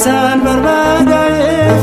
San Barbadae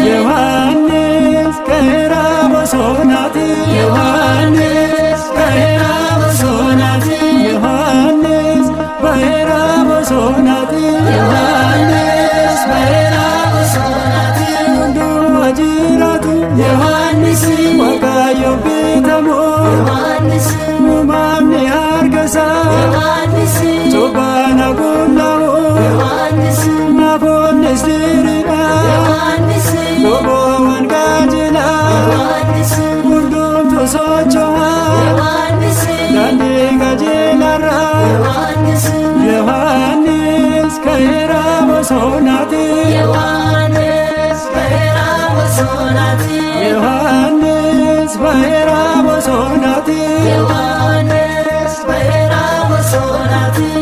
Yohannes Kahira Bosonati Yohannes Kahira Bosonati Yohannes Bahira Bosonati Yohannes Bahira Bosonati Undu Wajiratu Yohannes Wakayo Pitamo Yohannes Mumamni Hargasa Yohannes Chobana Gulao Yohannes Nabones Dirida Yohannes Boboan Gajila Yohannes Undum Tosochoa Yohannes Dandi Gajila Ra Yohannes Yohannes Kahira Bosonati Yohannes Kahira Bosonati Yohannes Bahira Bosonati Yohannes Bahira Bosonati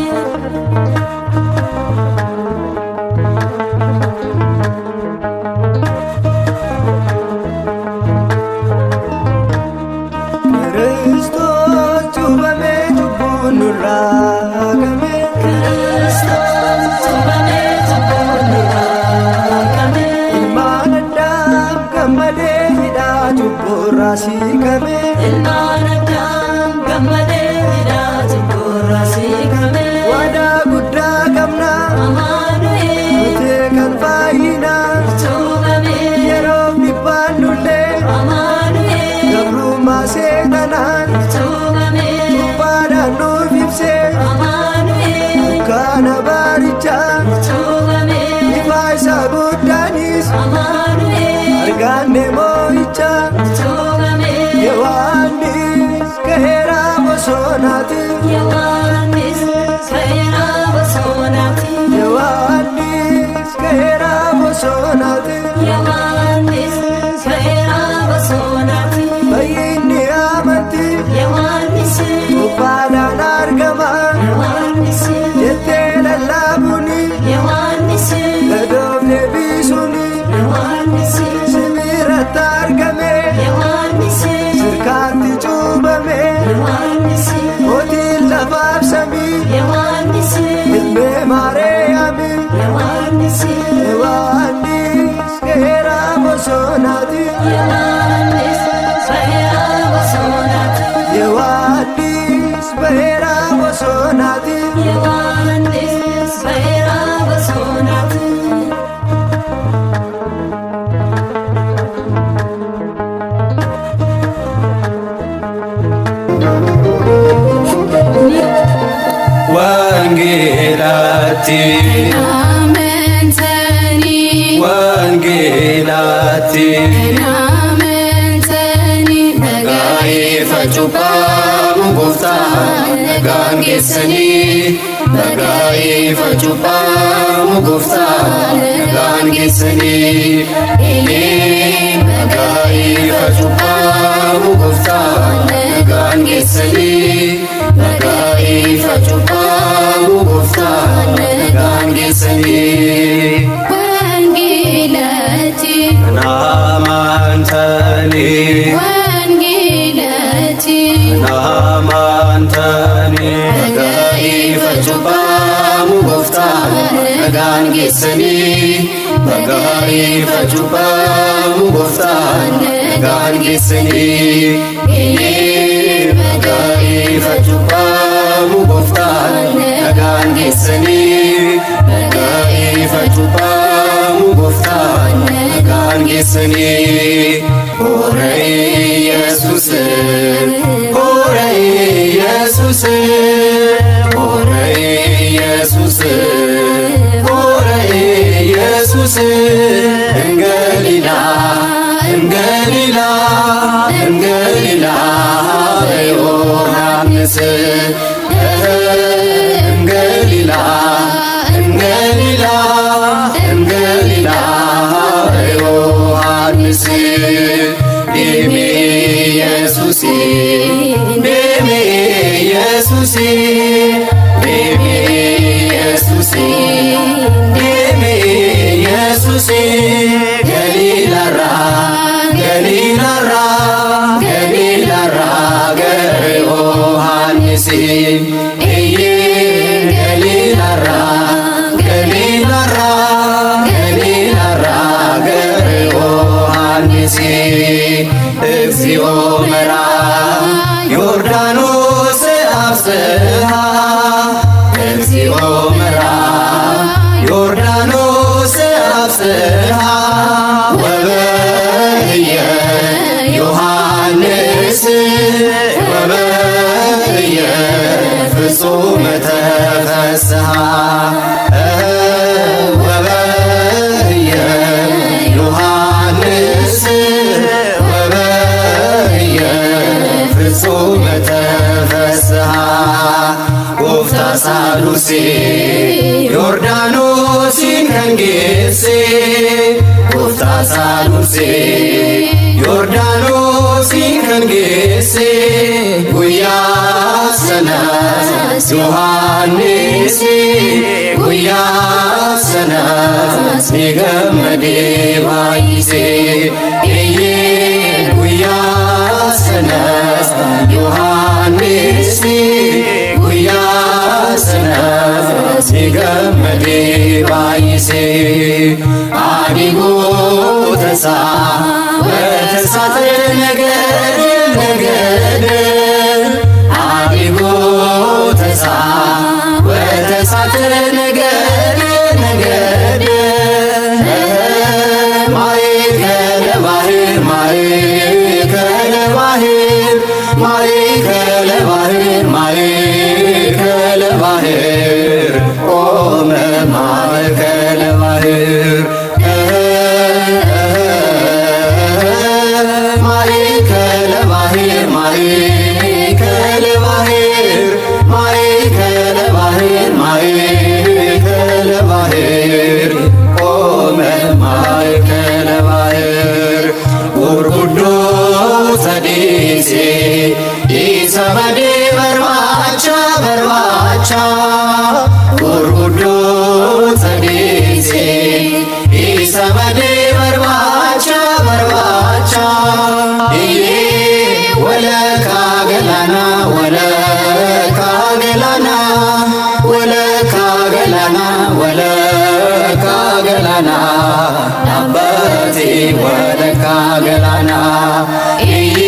Sikame ilmanadam gamade hidati sikame wada gudda gamna amanu mute kan faina chugame yero nipanulle amanu gabru masedanan chugame pada no vipse amanu kana baricha chugame ifaisa guddanis amanu argane moicha Yohannes Kahira Bosonati Yohannes Kahira Bosonati Yohannes Kahira Bosonati Yohannes Kahira Bosonati Bayini amati Yohannes Upada nargama Yohannes Jete lalabuni Yohannes Gadovne bisuni Yohannes Semira targame Yohannes Kanti chubame Yohannes Otil lafab sami Yohannes Ilme mare ami Yohannes Yohannes Kahira Bosonati Yohannes Bahira Bosonati Yohannes Bahira Bosonati Yohannes Bahira Bosonati Wangelati Namentani Wangelati Namentani Nagai fachupa mugufta Nagangesani Nagai fachupa mugufta Nagangesani Nagai fachupa mugufta Nagangesani Nagai fachupa mugufta Nagangesani Wangilati Namantani Wangilati Namantani Nagai fachupa mugufta Nagangesani Nagai fachupa mugufta Nagangesani Nagai fachupa mugufta Nagangesani Nagai fachupa ጌስኒ ሆረ ኢየሱስ ሆረ ኢየሱስ ሆረ ኢየሱስ ሆረ ኢየሱስ እንገሊላ እንገሊላ እንገሊላ ዮሐንስ እንገሊላ እንገሊላ እንገሊላ ዮሐንስ ቤሜ ኢየሱስ ቤሜ ኢየሱስ ቤሜ ኢየሱስ ቤሜ ኢየሱስ ገሊላራ ገሊላራ ገሊላራ ዮሐንስ እየ ገሊላራ ገሊላራ ገሊላራ ዮሐንስ እግዚኦ መራ ዮርዳኖስ አፍስሃ እግዚኦ መራ ዮርዳኖስ አፍስሃ ወበየ ዮሐንስ ወበየ ፍጹመ ተፈስሃ ወበየ ዮሐንስ ወበየ ፍጹመ ተፈስሃ ጎፍታ ሳሉሲ ዮርዳኖስ ከንጌሴ ጎፍታ ሳሉሲ ዮርዳኖስ ከንጌሴ ጉያ ሰነስ ዮሐንስ ጉያ ሰነስ ኒገመዴ ባይሴ እየ ጉያ ሰነስ ዮሐንስ ጉያ ሰነስ ኒገመዴ ባይሴ አዲጎ ተሳ ወተሳተ ነገድ ነገድ አዲጎ ተሳ ወተሳተ ነገድ ነገድ ማእከለ ባሕር ማእከለ ባሕር ማእከለ ባሕር ማእከለ ባሕር ቆመ ማእከለ ባሕር ማእከለ ባሕር ማእከለ ባሕር ማእከለ ባሕር ማእከለ ባሕር ቆመ ማእከለ ባሕር ጉርጉዶ ሰዲሴ ኢሰመዴ በርባቻ በርባቻ ጉርጉዶ ሰዲሴ ኢሰመዴ በርባቻ በርባቻ እየ ወለካ ገላና ወለካ ገላና ወለካ ገላና ወለካ ገላና አባቴ ወለካ ገላና እየ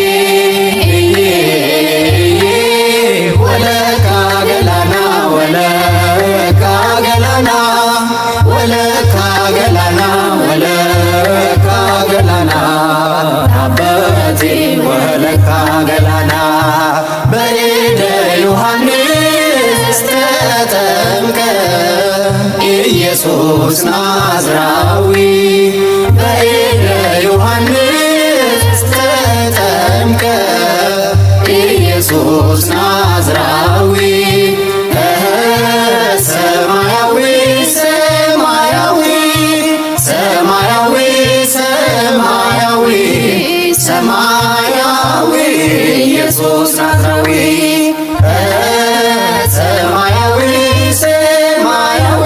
ወለካ ገላና ወለካ ገላና ወለካ ገላና ወለካ ገላና አባቴ ወለካ ገላና በእደ ዮሐንስ ተጠምቀ ኢየሱስ ናዝራዊ በእደ ዮሐንስ ተጠምቀ ኢየሱስ ናዝራዊ ሰማያዊ ሰማያዊ ሰማያዊ ሰማያዊ ሰማያዊ ኢየሱስ ናዝራዊ ሰማያዊ ሰማያዊ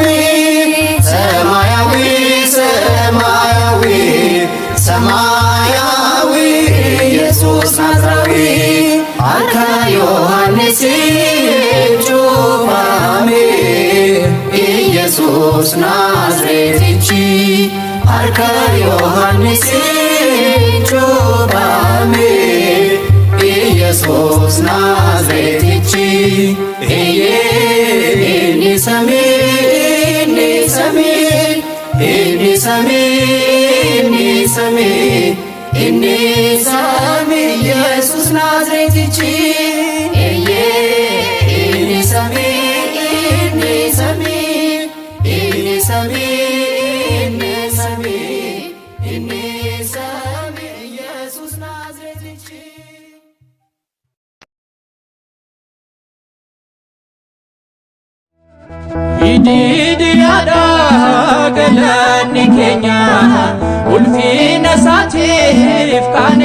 ሰማያዊ ሰማያዊ ሰማያዊ ኢየሱስ ናዝራዊ አርካ ዮሐንስ ጩፋሜ ኢየሱስ ናዝሬትቺ አርካ ዮሐንስ ጩፋሜ ኢየሱስ ናዝሬትቺ እየ ኢኒሰሜ ኢኒሰሜ ኢኒሰሜ sami Yesus Nazaretichi inni sami Yesus Nazaretichi Ididiada galani Kenya ulfina satif kan